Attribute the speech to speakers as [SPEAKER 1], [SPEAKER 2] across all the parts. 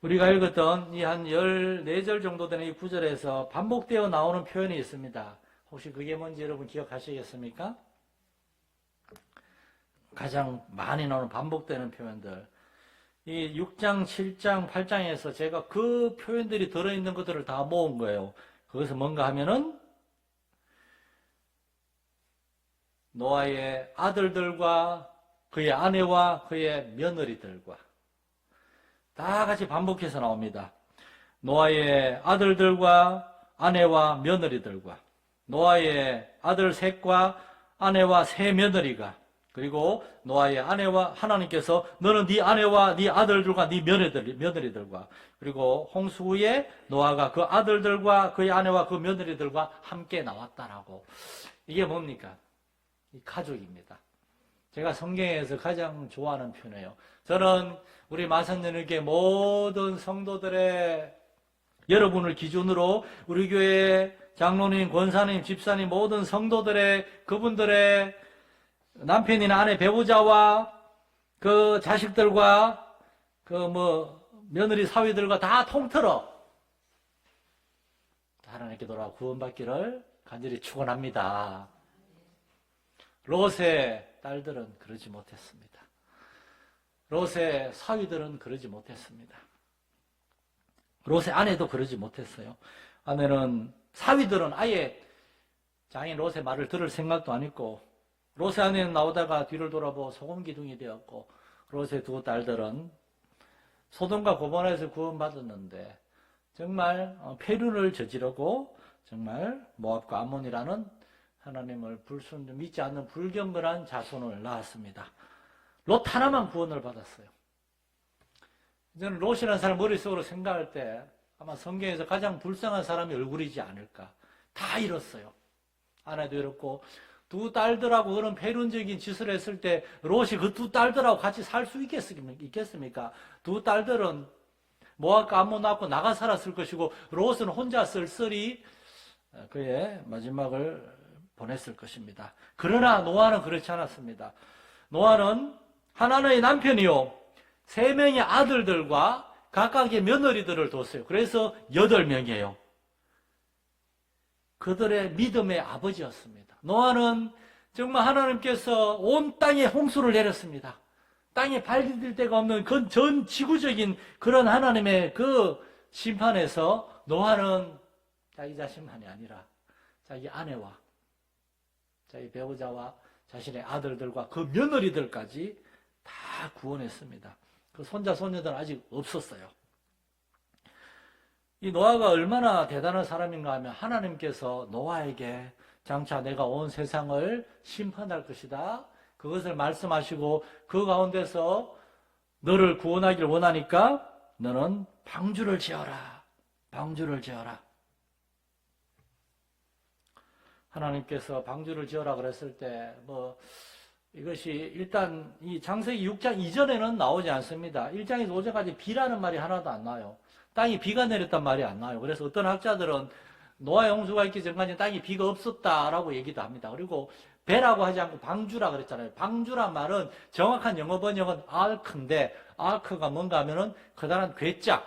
[SPEAKER 1] 우리가 읽었던 이 한 14절 정도 되는 이 구절에서 반복되어 나오는 표현이 있습니다. 혹시 그게 뭔지 여러분 기억하시겠습니까? 가장 많이 나오는 반복되는 표현들. 이 6장, 7장, 8장에서 제가 그 표현들이 들어있는 것들을 다 모은 거예요. 그것은 뭔가 하면은 노아의 아들들과 그의 아내와 그의 며느리들과 다 같이 반복해서 나옵니다. 노아의 아들들과 아내와 며느리들과 노아의 아들 셋과 아내와 세 며느리가 그리고 노아의 아내와 하나님께서 너는 네 아내와 네 아들들과 네 며느리들과 그리고 홍수 후에 노아가 그 아들들과 그의 아내와 그 며느리들과 함께 나왔다라고. 이게 뭡니까? 이 가족입니다. 제가 성경에서 가장 좋아하는 표현이에요. 저는 우리 마산연합교회 모든 성도들의 여러분을 기준으로 우리 교회 장로님, 권사님, 집사님 모든 성도들의 그분들의 남편이나 아내, 배우자와 그 자식들과 그 며느리 사위들과 다 통틀어 하나님께 돌아와 구원받기를 간절히 축원합니다. 롯의 딸들은 그러지 못했습니다. 롯의 사위들은 그러지 못했습니다. 롯의 아내도 그러지 못했어요. 아내는, 사위들은 아예 장인 롯의 말을 들을 생각도 안 했고, 롯의 아내는 나오다가 뒤를 돌아보고 소금기둥이 되었고, 롯의 두 딸들은 소돔과 고모라에서 구원받았는데 정말 폐륜을 저지르고 정말 모압과 암몬이라는 하나님을 믿지 않는 불경건한 자손을 낳았습니다. 롯 하나만 구원을 받았어요. 저는 롯이라는 사람 머릿속으로 생각할 때 아마 성경에서 가장 불쌍한 사람이 얼굴이지 않을까. 다 잃었어요. 아내도 잃었고 두 딸들하고 그런 폐륜적인 짓을 했을 때 롯이 그 두 딸들하고 같이 살 수 있겠습니까? 두 딸들은 모압과 암몬 낳고 나가 살았을 것이고 롯은 혼자 쓸쓸히 그의 마지막을 보냈을 것입니다. 그러나 노아는 그렇지 않았습니다. 노아는 하나님의 남편이요 3명의 아들들과 각각의 며느리들을 뒀어요. 그래서 8명이에요. 그들의 믿음의 아버지였습니다. 노아는 정말 하나님께서 온 땅에 홍수를 내렸습니다. 땅에 발 디딜 데가 없는 그 전 지구적인 그런 하나님의 그 심판에서 노아는 자기 자신만이 아니라 자기 아내와 자기 배우자와 자신의 아들들과 그 며느리들까지 다 구원했습니다. 그 손자, 손녀들은 아직 없었어요. 이 노아가 얼마나 대단한 사람인가 하면 하나님께서 노아에게 장차 내가 온 세상을 심판할 것이다. 그것을 말씀하시고 그 가운데서 너를 구원하기를 원하니까 너는 방주를 지어라. 방주를 지어라. 하나님께서 방주를 지어라 그랬을 때 이것이 일단 이 창세기 6장 이전에는 나오지 않습니다. 1장에서 5장까지 비라는 말이 하나도 안 나와요. 땅이 비가 내렸단 말이 안 나와요. 그래서 어떤 학자들은 노아의 홍수가 있기 전까지 땅에 비가 없었다라고 얘기도 합니다. 그리고 배라고 하지 않고 방주라 그랬잖아요. 방주란 말은 정확한 영어 번역은 아크인데 아크가 뭔가 하면은 커다란 괴짝.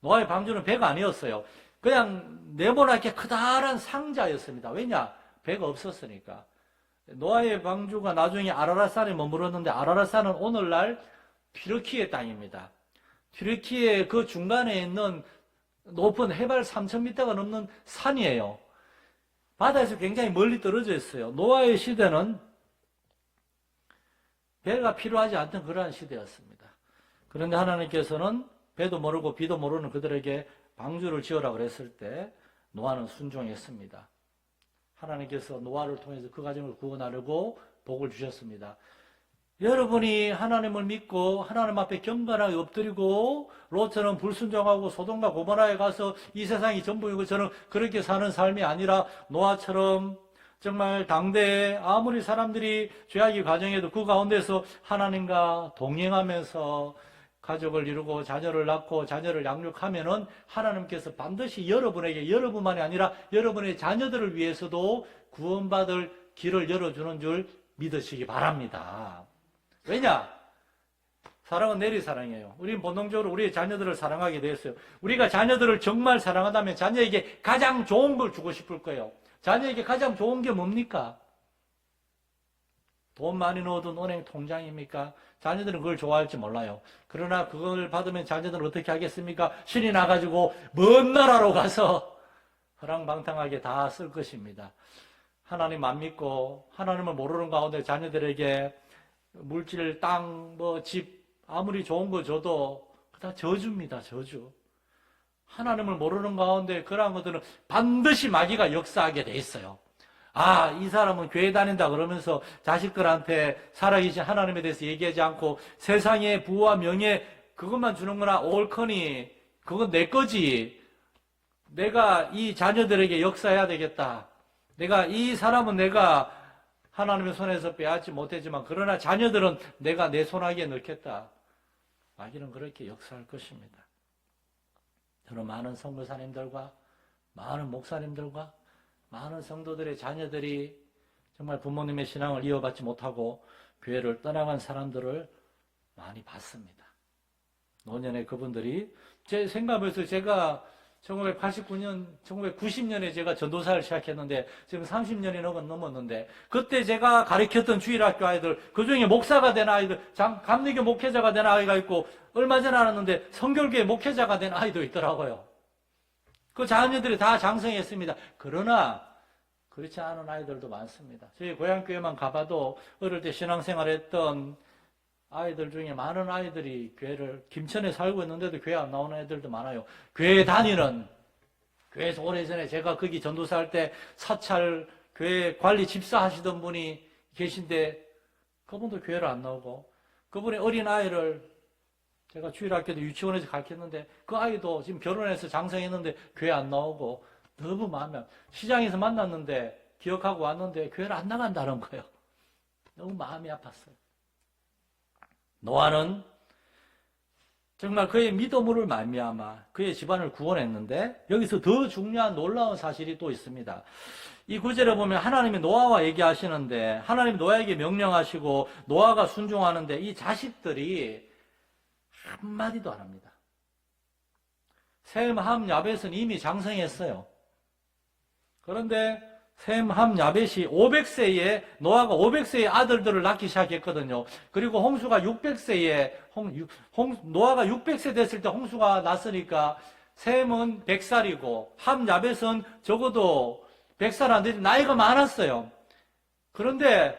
[SPEAKER 1] 노아의 방주는 배가 아니었어요. 그냥 네모나게 커다란 상자였습니다. 왜냐? 배가 없었으니까. 노아의 방주가 나중에 아라랏산에 머물렀는데 아라랏산은 오늘날 튀르키예 땅입니다. 튀르키예 그 중간에 있는 높은 해발 3,000m가 넘는 산이에요. 바다에서 굉장히 멀리 떨어져 있어요. 노아의 시대는 배가 필요하지 않던 그러한 시대였습니다. 그런데 하나님께서는 배도 모르고 비도 모르는 그들에게 방주를 지어라 그랬을 때 노아는 순종했습니다. 하나님께서 노아를 통해서 그 가정을 구원하려고 복을 주셨습니다. 여러분이 하나님을 믿고 하나님 앞에 경건하게 엎드리고 롯처럼 불순종하고 소돔과 고모라에 가서 이 세상이 전부인 것처럼 그렇게 사는 삶이 아니라 노아처럼 정말 당대에 아무리 사람들이 죄악의 가정에도 그 가운데서 하나님과 동행하면서 가족을 이루고 자녀를 낳고 자녀를 양육하면은 하나님께서 반드시 여러분에게 여러분만이 아니라 여러분의 자녀들을 위해서도 구원받을 길을 열어주는 줄 믿으시기 바랍니다. 왜냐? 사랑은 내리 사랑이에요. 우리는 본능적으로 우리의 자녀들을 사랑하게 되었어요. 우리가 자녀들을 정말 사랑한다면 자녀에게 가장 좋은 걸 주고 싶을 거예요. 자녀에게 가장 좋은 게 뭡니까? 돈 많이 넣어둔 은행 통장입니까? 자녀들은 그걸 좋아할지 몰라요. 그러나 그걸 받으면 자녀들은 어떻게 하겠습니까? 신이 나가지고 먼 나라로 가서 허랑방탕하게 다 쓸 것입니다. 하나님 안 믿고 하나님을 모르는 가운데 자녀들에게 물질, 땅, 집 아무리 좋은 거 줘도 다 저주입니다. 저주. 하나님을 모르는 가운데 그러한 것들은 반드시 마귀가 역사하게 돼 있어요. 아, 이 사람은 교회 다닌다 그러면서 자식들한테 살아계신 하나님에 대해서 얘기하지 않고 세상의 부와 명예 그것만 주는구나. 옳거니 그건 내 거지. 내가 이 자녀들에게 역사해야 되겠다. 이 사람은 내가 하나님의 손에서 빼앗지 못했지만 그러나 자녀들은 내가 내 손아귀에 넣겠다. 마귀는 그렇게 역사할 것입니다. 저는 많은 선교사님들과 많은 목사님들과 많은 성도들의 자녀들이 정말 부모님의 신앙을 이어받지 못하고 교회를 떠나간 사람들을 많이 봤습니다. 노년에 그분들이 제 생각에서 제가 1989년, 1990년에 제가 전도사를 시작했는데 지금 30년이 넘었는데 그때 제가 가르쳤던 주일학교 아이들 그중에 목사가 된 아이들, 감리교 목회자가 된 아이가 있고 얼마 전에 알았는데 성결교회 목회자가 된 아이도 있더라고요. 그 자녀들이 다 장성했습니다. 그러나 그렇지 않은 아이들도 많습니다. 저희 고향교회만 가봐도 어릴 때 신앙생활했던 아이들 중에 많은 아이들이 교회를 김천에 살고 있는데도 교회 안 나오는 애들도 많아요. 교회 다니는 교회에서 오래전에 제가 거기 전도사 할 때 사찰 교회 관리 집사 하시던 분이 계신데 그분도 교회를 안 나오고 그분의 어린 아이를 제가 주일학교도 유치원에서 가르쳤는데 그 아이도 지금 결혼해서 장성했는데 교회 안 나오고 너무 마음이 시장에서 만났는데 기억하고 왔는데 교회를 안 나간다는 거예요. 너무 마음이 아팠어요. 노아는 정말 그의 믿음으로 말미암아 그의 집안을 구원했는데 여기서 더 중요한 놀라운 사실이 또 있습니다. 이 구절에 보면 하나님이 노아와 얘기하시는데 하나님이 노아에게 명령하시고 노아가 순종하는데 이 자식들이 한마디도 안 합니다. 셈, 함, 야벳은 이미 장성했어요. 그런데 셈, 함, 야벳이 500세에 노아가 500세에 아들들을 낳기 시작했거든요. 그리고 홍수가 600세에 노아가 600세 됐을 때 홍수가 났으니까 셈은 100살이고 함, 야벳은 적어도 100살 안 되지 나이가 많았어요. 그런데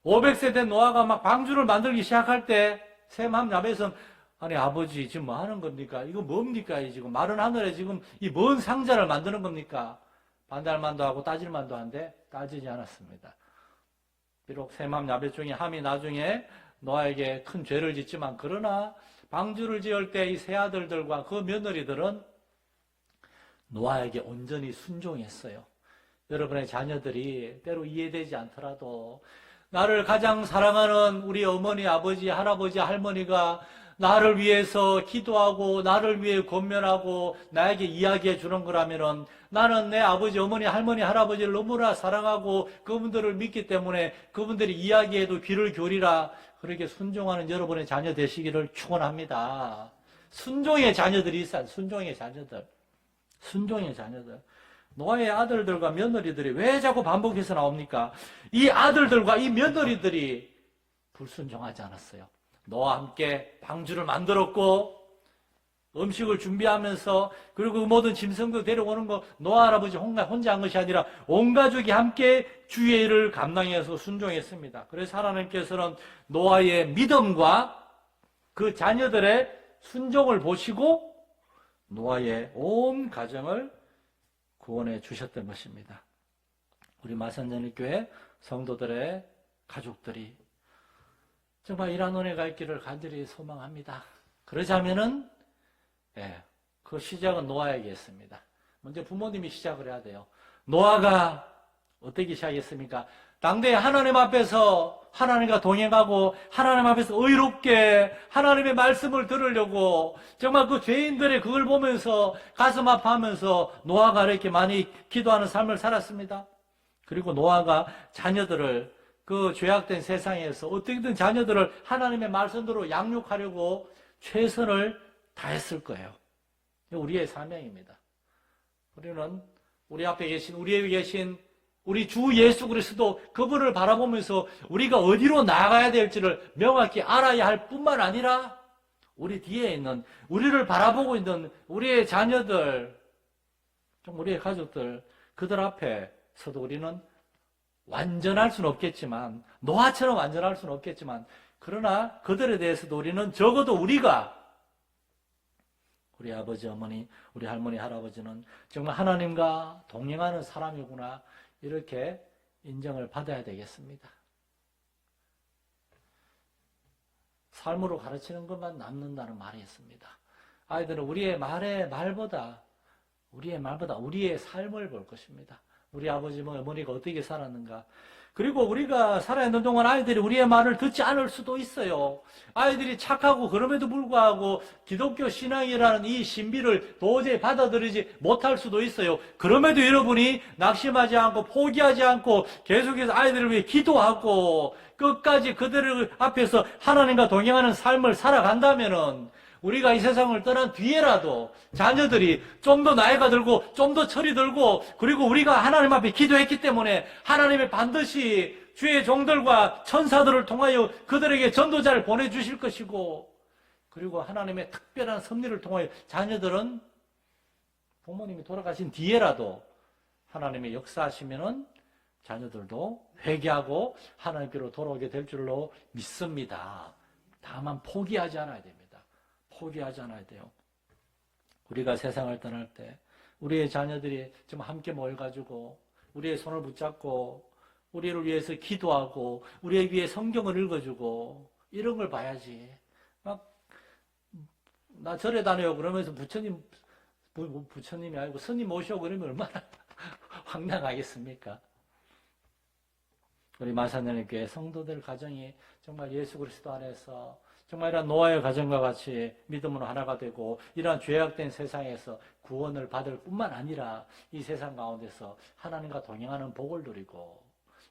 [SPEAKER 1] 500세 된 노아가 막 방주를 만들기 시작할 때 셈, 함, 야벳은 아니 아버지 지금 뭐 하는 겁니까? 이거 뭡니까? 지금 마른 하늘에 지금 이 먼 상자를 만드는 겁니까? 반달만도 하고 따질만도 한데 따지지 않았습니다. 비록 셈함 야벳 중에 함이 나중에 노아에게 큰 죄를 짓지만 그러나 방주를 지을 때 이 세 아들들과 그 며느리들은 노아에게 온전히 순종했어요. 여러분의 자녀들이 때로 이해되지 않더라도 나를 가장 사랑하는 우리 어머니, 아버지, 할아버지, 할머니가 나를 위해서 기도하고 나를 위해 권면하고 나에게 이야기해 주는 거라면은 나는 내 아버지, 어머니, 할머니, 할아버지를 너무나 사랑하고 그분들을 믿기 때문에 그분들이 이야기해도 귀를 기울이라 그렇게 순종하는 여러분의 자녀 되시기를 축원합니다. 순종의 자녀들이 있어요. 순종의 자녀들. 순종의 자녀들. 노아의 아들들과 며느리들이 왜 자꾸 반복해서 나옵니까? 이 아들들과 이 며느리들이 불순종하지 않았어요. 노아와 함께 방주를 만들었고 음식을 준비하면서 그리고 그 모든 짐승도 데려오는 거 노아 할아버지 혼자 한 것이 아니라 온 가족이 함께 주의 일을 감당해서 순종했습니다. 그래서 하나님께서는 노아의 믿음과 그 자녀들의 순종을 보시고 노아의 온 가정을 구원해 주셨던 것입니다. 우리 마산전립교회 성도들의 가족들이 정말 이러한 은혜가 있기를 간절히 소망합니다. 그러자면은 그 시작은 노아에게 했습니다. 먼저 부모님이 시작을 해야 돼요. 노아가 어떻게 시작했습니까? 당대에 하나님 앞에서 하나님과 동행하고 하나님 앞에서 의롭게 하나님의 말씀을 들으려고 정말 그 죄인들의 그걸 보면서 가슴 아파하면서 노아가 이렇게 많이 기도하는 삶을 살았습니다. 그리고 노아가 자녀들을 그 죄악된 세상에서 어떻게든 자녀들을 하나님의 말씀대로 양육하려고 최선을 다했을 거예요. 우리의 사명입니다. 우리는 우리 앞에 계신, 우리에게 계신 우리 주 예수 그리스도 그분을 바라보면서 우리가 어디로 나아가야 될지를 명확히 알아야 할 뿐만 아니라 우리 뒤에 있는, 우리를 바라보고 있는 우리의 자녀들, 우리의 가족들, 그들 앞에서도 우리는 완전할 수는 없겠지만, 노아처럼 완전할 수는 없겠지만, 그러나 그들에 대해서도 우리는 적어도 우리가, 우리 아버지, 어머니, 우리 할머니, 할아버지는 정말 하나님과 동행하는 사람이구나, 이렇게 인정을 받아야 되겠습니다. 삶으로 가르치는 것만 남는다는 말이 있습니다. 아이들은 우리의 말보다 우리의 삶을 볼 것입니다. 우리 아버지, 어머니가 어떻게 살았는가. 그리고 우리가 살아있는 동안 아이들이 우리의 말을 듣지 않을 수도 있어요. 아이들이 착하고 그럼에도 불구하고 기독교 신앙이라는 이 신비를 도저히 받아들이지 못할 수도 있어요. 그럼에도 여러분이 낙심하지 않고 포기하지 않고 계속해서 아이들을 위해 기도하고 끝까지 그들을 앞에서 하나님과 동행하는 삶을 살아간다면은 우리가 이 세상을 떠난 뒤에라도 자녀들이 좀 더 나이가 들고 좀 더 철이 들고 그리고 우리가 하나님 앞에 기도했기 때문에 하나님이 반드시 주의 종들과 천사들을 통하여 그들에게 전도자를 보내주실 것이고 그리고 하나님의 특별한 섭리를 통하여 자녀들은 부모님이 돌아가신 뒤에라도 하나님의 역사하시면은 자녀들도 회개하고 하나님께로 돌아오게 될 줄로 믿습니다. 다만 포기하지 않아야 됩니다. 포기하지 않아야 돼요. 우리가 세상을 떠날 때 우리의 자녀들이 좀 함께 모여가지고 우리의 손을 붙잡고 우리를 위해서 기도하고 우리에 위해 성경을 읽어주고 이런 걸 봐야지. 막 나 절에 다녀요 그러면서 부처님이 아니고 스님 모셔오고 그러면 얼마나 황당하겠습니까? 우리 마사냐는 교회 성도들 가정이 정말 예수 그리스도 안에서 정말 이런 노아의 가정과 같이 믿음으로 하나가 되고 이러한 죄악된 세상에서 구원을 받을 뿐만 아니라 이 세상 가운데서 하나님과 동행하는 복을 누리고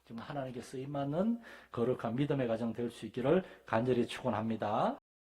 [SPEAKER 1] 정말 하나님께 쓰임받는 거룩한 믿음의 가정 될 수 있기를 간절히 축원합니다.